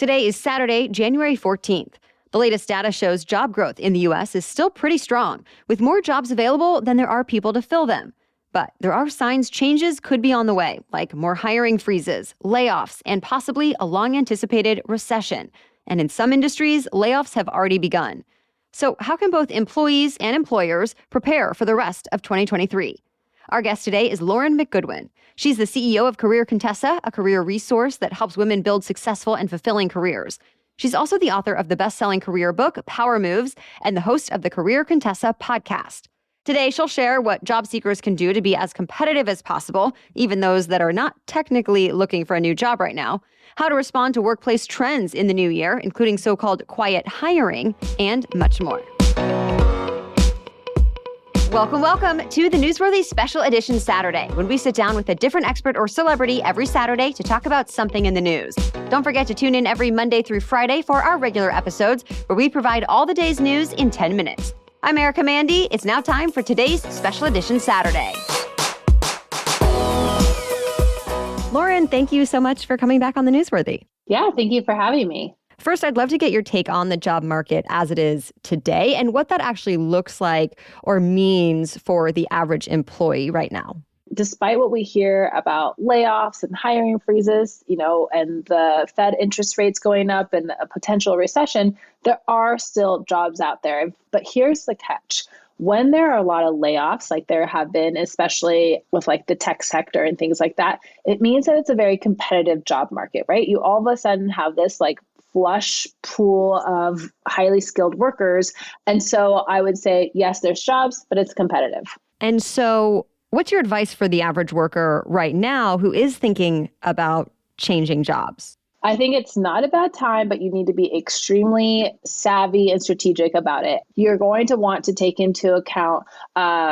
Today is Saturday, January 14th. The latest data shows job growth in the U.S. is still pretty strong, with more jobs available than there are people to fill them. But there are signs changes could be on the way, like more hiring freezes, layoffs, and possibly a long-anticipated recession. And in some industries, layoffs have already begun. So how can both employees and employers prepare for the rest of 2023? Our guest today is Lauren McGoodwin. She's the CEO of Career Contessa, a career resource that helps women build successful and fulfilling careers. She's also the author of the best-selling career book, Power Moves, and the host of the Career Contessa Podcast. Today, she'll share what job seekers can do to be as competitive as possible, even those that are not technically looking for a new job right now, how to respond to workplace trends in the new year, including so-called quiet hiring, and much more. Welcome to the Newsworthy Special Edition Saturday, when we sit down with a different expert or celebrity every Saturday to talk about something in the news. Don't forget to tune in every Monday through Friday for our regular episodes, where we provide all the day's news in 10 minutes. I'm Erica Mandy. It's now time for today's Special Edition Saturday. Lauren, thank you so much for coming back on the Newsworthy. Yeah, thank you for having me. First, I'd love to get your take on the job market as it is today and what that actually looks like or means for the average employee right now. Despite what we hear about layoffs and hiring freezes, and the Fed interest rates going up and a potential recession, there are still jobs out there. But here's the catch. When there are a lot of layoffs, like there have been, especially with like the tech sector and things like that, it means that it's a very competitive job market, right? You all of a sudden have this like flush pool of highly skilled workers. And so I would say, yes, there's jobs, but it's competitive. And so what's your advice for the average worker right now who is thinking about changing jobs? I think it's not a bad time, but you need to be extremely savvy and strategic about it. You're going to want to take into account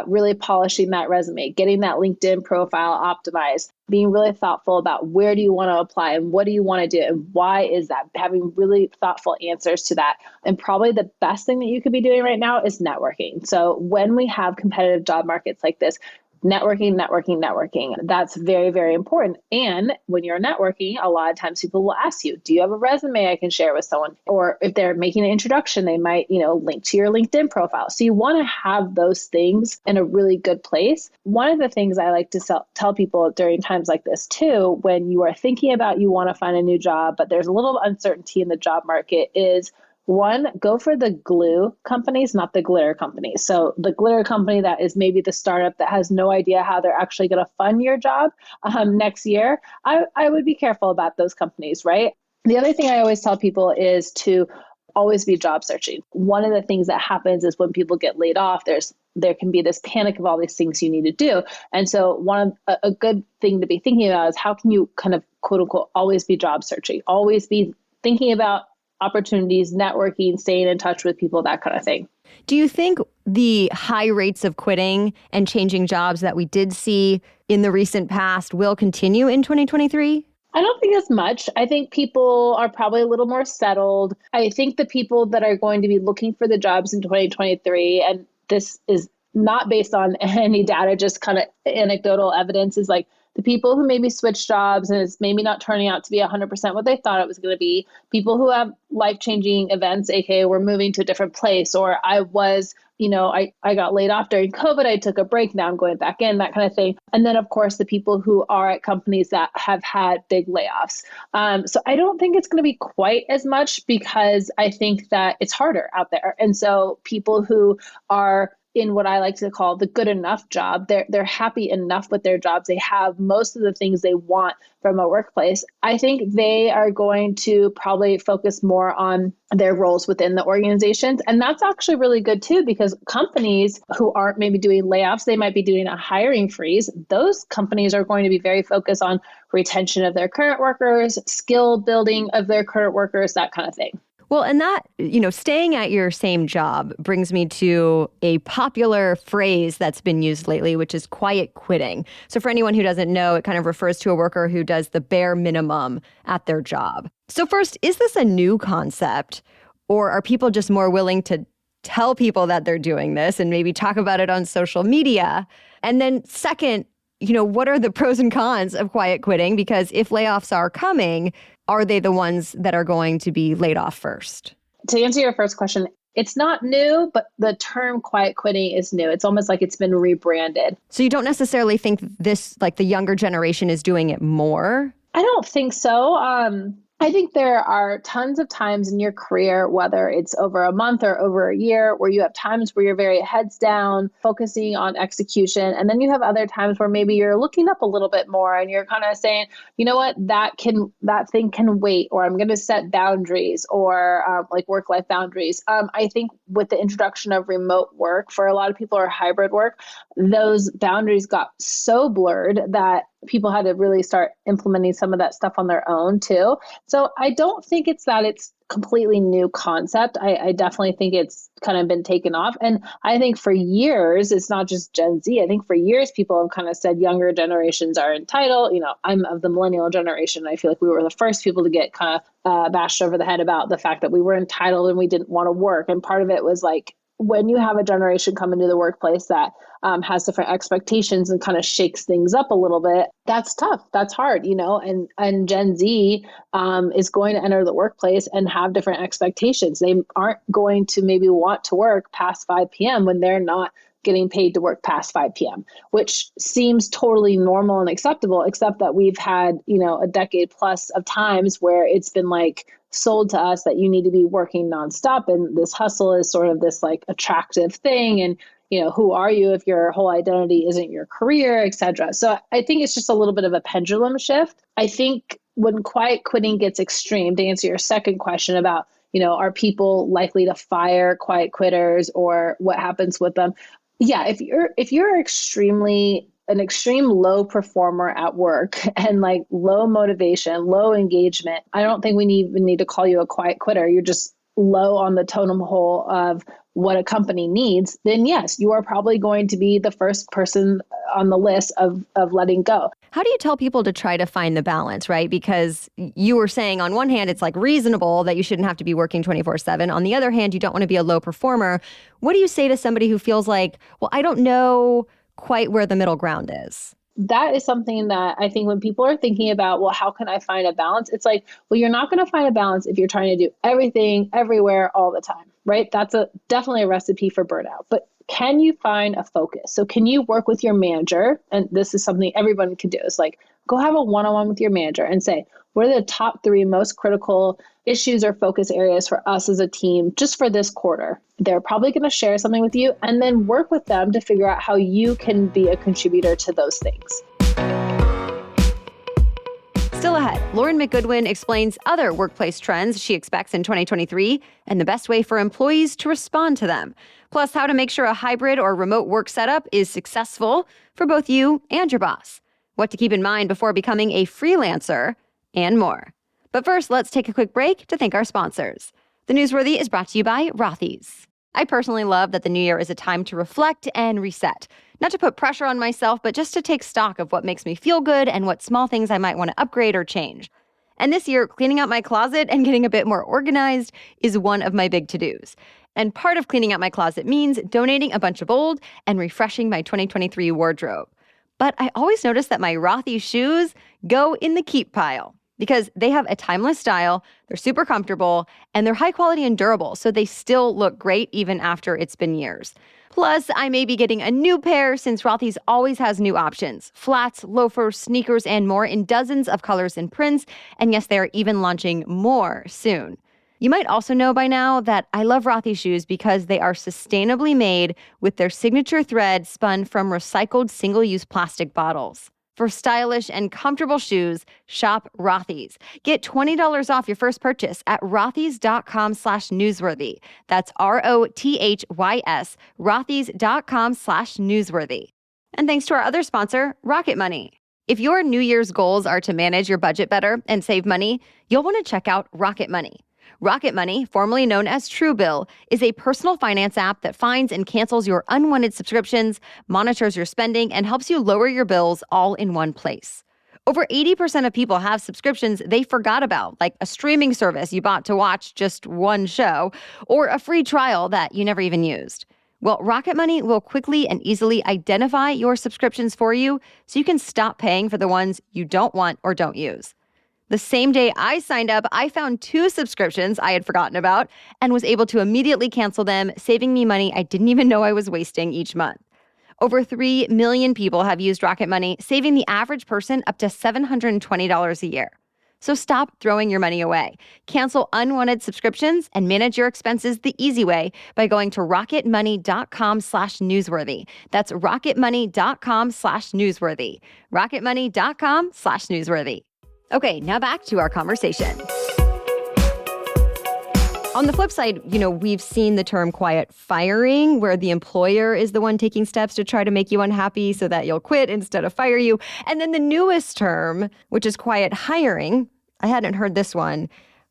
really polishing that resume, getting that LinkedIn profile optimized, being really thoughtful about where do you want to apply and what do you want to do and why is that, having really thoughtful answers to that. And probably the best thing that you could be doing right now is networking. So when we have competitive job markets like this, networking. That's very, very important. And when you're networking, a lot of times people will ask you, do you have a resume I can share with someone? Or if they're making an introduction, they might, link to your LinkedIn profile. So you want to have those things in a really good place. One of the things I like to tell people during times like this too, when you are thinking about you want to find a new job, but there's a little uncertainty in the job market is, one, go for the glue companies, not the glitter companies. So the glitter company that is maybe the startup that has no idea how they're actually going to fund your job next year, I would be careful about those companies, right? The other thing I always tell people is to always be job searching. One of the things that happens is when people get laid off, there can be this panic of all these things you need to do. And so a good thing to be thinking about is how can you kind of quote unquote always be job searching, always be thinking about opportunities, networking, staying in touch with people, that kind of thing. Do you think the high rates of quitting and changing jobs that we did see in the recent past will continue in 2023? I don't think as much. I think people are probably a little more settled. I think the people that are going to be looking for the jobs in 2023, and this is not based on any data, just kind of anecdotal evidence, is like the people who maybe switch jobs and it's maybe not turning out to be 100% what they thought it was going to be, people who have life-changing events, aka we're moving to a different place, or I got laid off during COVID, I took a break, now I'm going back in, that kind of thing. And then, of course, the people who are at companies that have had big layoffs. So I don't think it's going to be quite as much because I think that it's harder out there. And so people who are in what I like to call the good enough job, they're happy enough with their jobs. They have most of the things they want from a workplace. I think they are going to probably focus more on their roles within the organizations. And that's actually really good too, because companies who aren't maybe doing layoffs, they might be doing a hiring freeze. Those companies are going to be very focused on retention of their current workers, skill building of their current workers, that kind of thing. Well, and that, staying at your same job brings me to a popular phrase that's been used lately, which is quiet quitting. So for anyone who doesn't know, it kind of refers to a worker who does the bare minimum at their job. So first, is this a new concept, or are people just more willing to tell people that they're doing this and maybe talk about it on social media? And then second, what are the pros and cons of quiet quitting? Because if layoffs are coming, are they the ones that are going to be laid off first? To answer your first question, it's not new, but the term quiet quitting is new. It's almost like it's been rebranded. So you don't necessarily think this, like the younger generation is doing it more? I don't think so. I think there are tons of times in your career, whether it's over a month or over a year, where you have times where you're very heads down, focusing on execution. And then you have other times where maybe you're looking up a little bit more and you're kind of saying, you know what, that thing can wait, or I'm going to set boundaries, or like work-life boundaries. I think with the introduction of remote work for a lot of people, or hybrid work, those boundaries got so blurred that people had to really start implementing some of that stuff on their own too. So I don't think it's completely new concept. I definitely think it's kind of been taken off. And I think for years, it's not just Gen Z. I think for years, people have kind of said younger generations are entitled. You know, I'm of the millennial generation. I feel like we were the first people to get kind of bashed over the head about the fact that we were entitled and we didn't want to work. And part of it was like, when you have a generation come into the workplace that has different expectations and kind of shakes things up a little bit, that's tough. That's hard, you know, and Gen Z is going to enter the workplace and have different expectations. They aren't going to maybe want to work past 5 p.m. when they're not getting paid to work past 5 p.m., which seems totally normal and acceptable, except that we've had, you know, a decade plus of times where it's been like sold to us that you need to be working nonstop. And this hustle is sort of this like attractive thing. And, you know, who are you if your whole identity isn't your career, et cetera. So I think it's just a little bit of a pendulum shift. I think when quiet quitting gets extreme, to answer your second question about, you know, are people likely to fire quiet quitters or what happens with them? Yeah, if you're an extreme low performer at work and like low motivation, low engagement, I don't think we even need to call you a quiet quitter. You're just low on the totem pole of what a company needs, then yes, you are probably going to be the first person on the list of letting go. How do you tell people to try to find the balance, right? Because you were saying on one hand, it's like reasonable that you shouldn't have to be working 24/7. On the other hand, you don't want to be a low performer. What do you say to somebody who feels like, well, I don't know quite where the middle ground is? That is something that I think when people are thinking about, well, how can I find a balance? It's like, well, you're not going to find a balance if you're trying to do everything, everywhere, all the time, right? That's definitely a recipe for burnout. But can you find a focus? So can you work with your manager? And this is something everyone can do. It's like, go have a one-on-one with your manager and say, what are the top 3 most critical issues or focus areas for us as a team just for this quarter? They're probably going to share something with you and then work with them to figure out how you can be a contributor to those things. Still ahead, Lauren McGoodwin explains other workplace trends she expects in 2023 and the best way for employees to respond to them. Plus, how to make sure a hybrid or remote work setup is successful for both you and your boss. What to keep in mind before becoming a freelancer, and more. But first, let's take a quick break to thank our sponsors. The Newsworthy is brought to you by Rothy's. I personally love that the new year is a time to reflect and reset. Not to put pressure on myself, but just to take stock of what makes me feel good and what small things I might want to upgrade or change. And this year, cleaning out my closet and getting a bit more organized is one of my big to-dos. And part of cleaning out my closet means donating a bunch of old and refreshing my 2023 wardrobe. But I always notice that my Rothy's shoes go in the keep pile because they have a timeless style, they're super comfortable, and they're high quality and durable, so they still look great even after it's been years. Plus, I may be getting a new pair since Rothy's always has new options. Flats, loafers, sneakers, and more in dozens of colors and prints, and yes, they are even launching more soon. You might also know by now that I love Rothy's shoes because they are sustainably made with their signature thread spun from recycled single-use plastic bottles. For stylish and comfortable shoes, shop Rothy's. Get $20 off your first purchase at rothys.com/newsworthy. That's ROTHYS, rothys.com/newsworthy. And thanks to our other sponsor, Rocket Money. If your New Year's goals are to manage your budget better and save money, you'll want to check out Rocket Money. Rocket Money, formerly known as Truebill, is a personal finance app that finds and cancels your unwanted subscriptions, monitors your spending, and helps you lower your bills all in one place. Over 80% of people have subscriptions they forgot about, like a streaming service you bought to watch just one show, or a free trial that you never even used. Well, Rocket Money will quickly and easily identify your subscriptions for you so you can stop paying for the ones you don't want or don't use. The same day I signed up, I found 2 subscriptions I had forgotten about and was able to immediately cancel them, saving me money I didn't even know I was wasting each month. Over 3 million people have used Rocket Money, saving the average person up to $720 a year. So stop throwing your money away. Cancel unwanted subscriptions and manage your expenses the easy way by going to rocketmoney.com/newsworthy. That's rocketmoney.com/newsworthy. rocketmoney.com/newsworthy. Okay, now back to our conversation. On the flip side, we've seen the term quiet firing, where the employer is the one taking steps to try to make you unhappy so that you'll quit instead of fire you. And then the newest term, which is quiet hiring. I hadn't heard this one.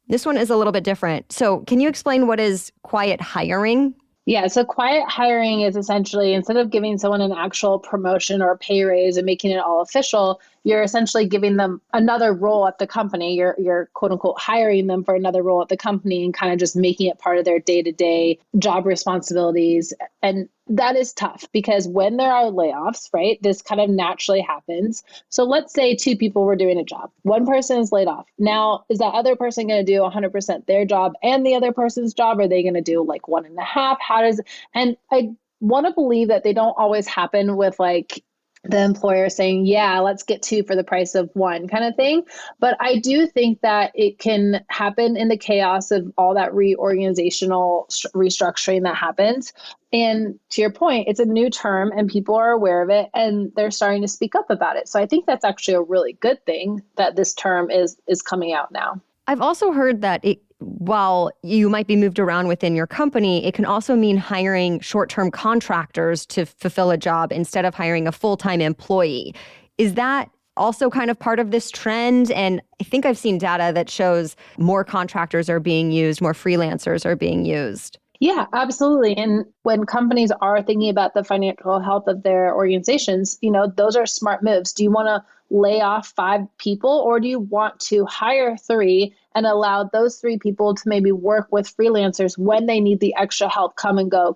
This one is a little bit different. So can you explain what is quiet hiring? Yeah, so quiet hiring is essentially, instead of giving someone an actual promotion or a pay raise and making it all official, you're essentially giving them another role at the company. You're quote unquote hiring them for another role at the company and kind of just making it part of their day-to-day job responsibilities. And that is tough because when there are layoffs, right, this kind of naturally happens. So let's say 2 people were doing a job. One person is laid off. Now, is that other person going to do 100% their job and the other person's job? Are they going to do like 1.5? And I want to believe that they don't always happen with like the employer saying, yeah, let's get 2 for the price of 1 kind of thing. But I do think that it can happen in the chaos of all that reorganizational restructuring that happens. And to your point, it's a new term and people are aware of it and they're starting to speak up about it. So I think that's actually a really good thing that this term is coming out now. I've also heard that while you might be moved around within your company, it can also mean hiring short-term contractors to fulfill a job instead of hiring a full-time employee. Is that also kind of part of this trend? And I think I've seen data that shows more contractors are being used, more freelancers are being used. Yeah, absolutely. And when companies are thinking about the financial health of their organizations, those are smart moves. Do you want to lay off 5 people or do you want to hire 3 and allow those 3 people to maybe work with freelancers when they need the extra help come and go?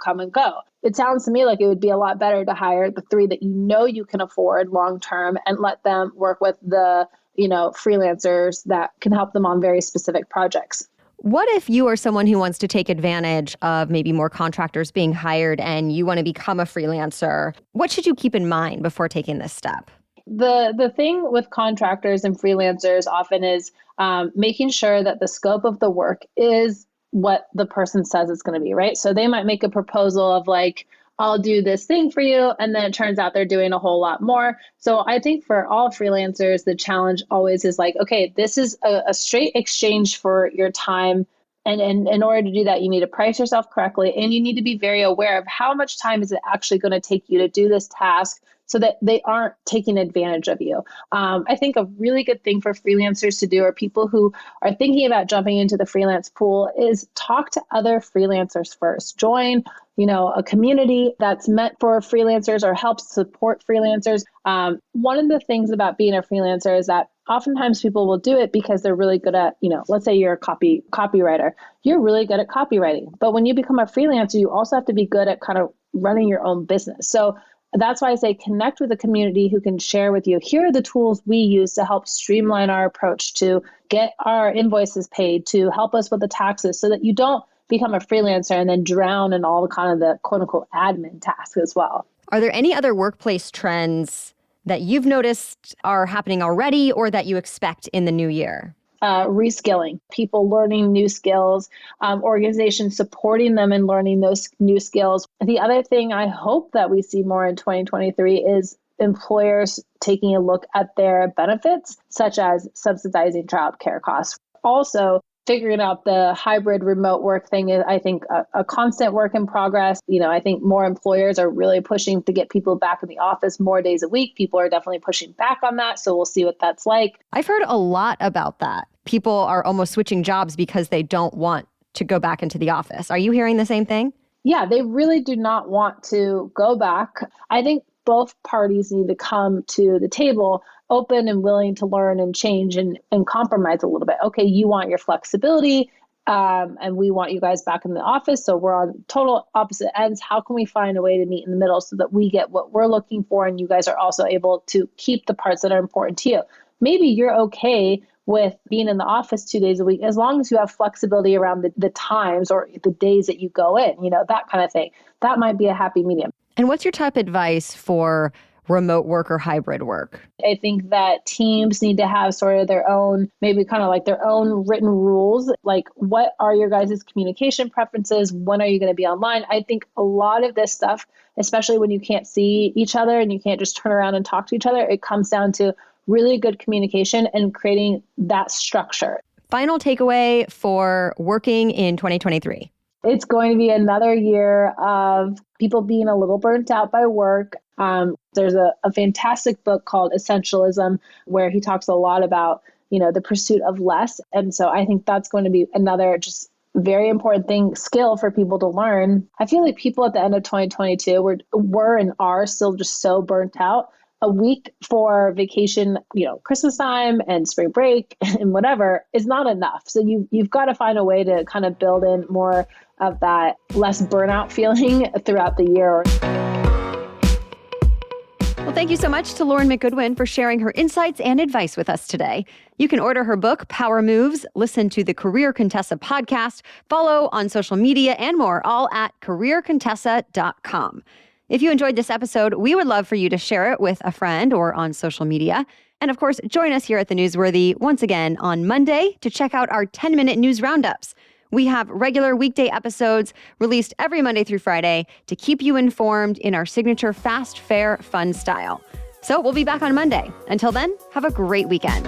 It sounds to me like it would be a lot better to hire the 3 that you can afford long term and let them work with the, freelancers that can help them on very specific projects. What if you are someone who wants to take advantage of maybe more contractors being hired and you want to become a freelancer? What should you keep in mind before taking this step? The thing with contractors and freelancers often is making sure that the scope of the work is what the person says it's going to be, right? So they might make a proposal of like, I'll do this thing for you. And then it turns out they're doing a whole lot more. So I think for all freelancers, the challenge always is like, okay, this is a straight exchange for your time. And in order to do that, you need to price yourself correctly. And you need to be very aware of how much time is it actually going to take you to do this task so that they aren't taking advantage of you. I think a really good thing for freelancers to do, or people who are thinking about jumping into the freelance pool, is talk to other freelancers first. Join a community that's meant for freelancers or helps support freelancers. One of the things about being a freelancer is that oftentimes people will do it because they're really good at, let's say you're a copywriter. You're really good at copywriting. But when you become a freelancer, you also have to be good at kind of running your own business. So that's why I say connect with a community who can share with you, here are the tools we use to help streamline our approach to get our invoices paid, to help us with the taxes, so that you don't become a freelancer and then drown in all the kind of the quote unquote admin tasks as well. Are there any other workplace trends that you've noticed are happening already or that you expect in the new year? Reskilling, people learning new skills, organizations supporting them in learning those new skills. The other thing I hope that we see more in 2023 is employers taking a look at their benefits, such as subsidizing childcare costs. Also, figuring out the hybrid remote work thing is, I think, a constant work in progress. I think more employers are really pushing to get people back in the office more days a week. People are definitely pushing back on that. So we'll see what that's like. I've heard a lot about that. People are almost switching jobs because they don't want to go back into the office. Are you hearing the same thing? Yeah, they really do not want to go back. I think both parties need to come to the table open and willing to learn and change and compromise a little bit. Okay, you want your flexibility and we want you guys back in the office. So we're on total opposite ends. How can we find a way to meet in the middle so that we get what we're looking for and you guys are also able to keep the parts that are important to you? maybe you're okay with being in the office 2 days a week, as long as you have flexibility around the times or the days that you go in, that kind of thing. That might be a happy medium. And what's your top advice for remote work or hybrid work? I think that teams need to have sort of their own, maybe kind of like their own written rules. Like, what are your guys' communication preferences? When are you going to be online? I think a lot of this stuff, especially when you can't see each other and you can't just turn around and talk to each other, it comes down to really good communication and creating that structure. Final takeaway for working in 2023. It's going to be another year of people being a little burnt out by work. There's a fantastic book called Essentialism, where he talks a lot about, the pursuit of less. And so I think that's going to be another just very important skill for people to learn. I feel like people at the end of 2022 were and are still just so burnt out. A week for vacation, Christmas time and spring break and whatever is not enough. So you've got to find a way to kind of build in more of that less burnout feeling throughout the year. Well, thank you so much to Lauren McGoodwin for sharing her insights and advice with us today. You can order her book, Power Moves, listen to the Career Contessa podcast, follow on social media, and more, all at careercontessa.com. If you enjoyed this episode, we would love for you to share it with a friend or on social media. And of course, join us here at The Newsworthy once again on Monday to check out our 10-minute news roundups. We have regular weekday episodes released every Monday through Friday to keep you informed in our signature fast, fair, fun style. So we'll be back on Monday. Until then, have a great weekend.